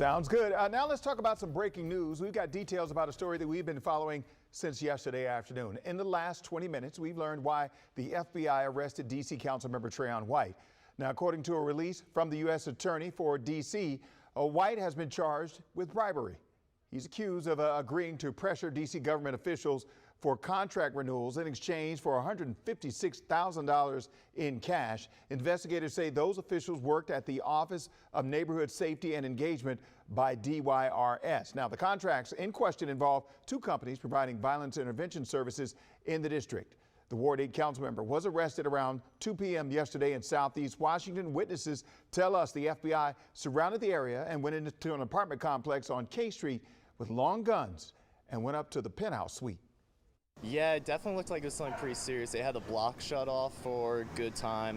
Sounds good. Now let's talk about some breaking news. We've got details about a story that we've been following since yesterday afternoon. In the last 20 minutes, we've learned why the FBI arrested D.C. Councilmember Trayon White. Now, according to a release from the U.S. Attorney for D.C., White has been charged with bribery. He's accused of agreeing to pressure D.C. government officials for contract renewals in exchange for $156,000 in cash. Investigators say those officials worked at the Office of Neighborhood Safety and Engagement by DYRS. Now, the contracts in question involve two companies providing violence intervention services in the district. The Ward 8 council member was arrested around 2 p.m. yesterday in Southeast Washington. Witnesses tell us the FBI surrounded the area and went into an apartment complex on K Street with long guns and went up to the penthouse suite. Yeah, it definitely looked like it was something pretty serious. They had the block shut off for a good time.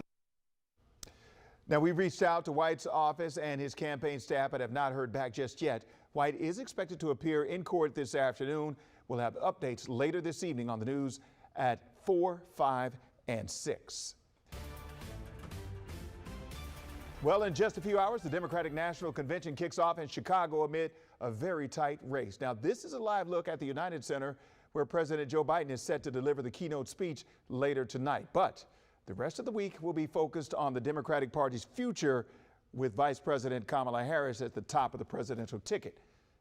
Now, we've reached out to White's office and his campaign staff, but have not heard back just yet. White is expected to appear in court this afternoon. We'll have updates later this evening on the news at 4, 5, and 6. Well, in just a few hours, the Democratic National Convention kicks off in Chicago amid a very tight race. Now, this is a live look at the United Center, where President Joe Biden is set to deliver the keynote speech later tonight. But the rest of the week will be focused on the Democratic Party's future, with Vice President Kamala Harris at the top of the presidential ticket.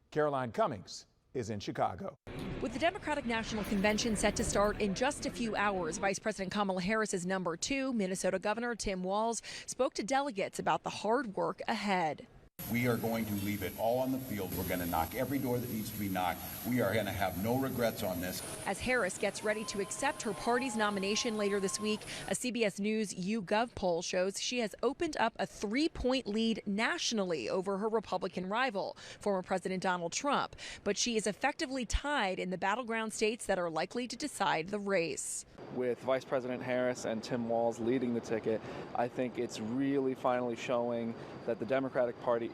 Caroline Cummings is in Chicago. With the Democratic National Convention set to start in just a few hours, Vice President Kamala Harris's number 2, Minnesota Governor Tim Walz, spoke to delegates about the hard work ahead. We are going to leave it all on the field. We're going to knock every door that needs to be knocked. We are going to have no regrets on this. As Harris gets ready to accept her party's nomination later this week, a CBS News YouGov poll shows she has opened up a 3-point lead nationally over her Republican rival, former President Donald Trump. But she is effectively tied in the battleground states that are likely to decide the race. With Vice President Harris and Tim Walz leading the ticket, I think it's really finally showing that the Democratic Party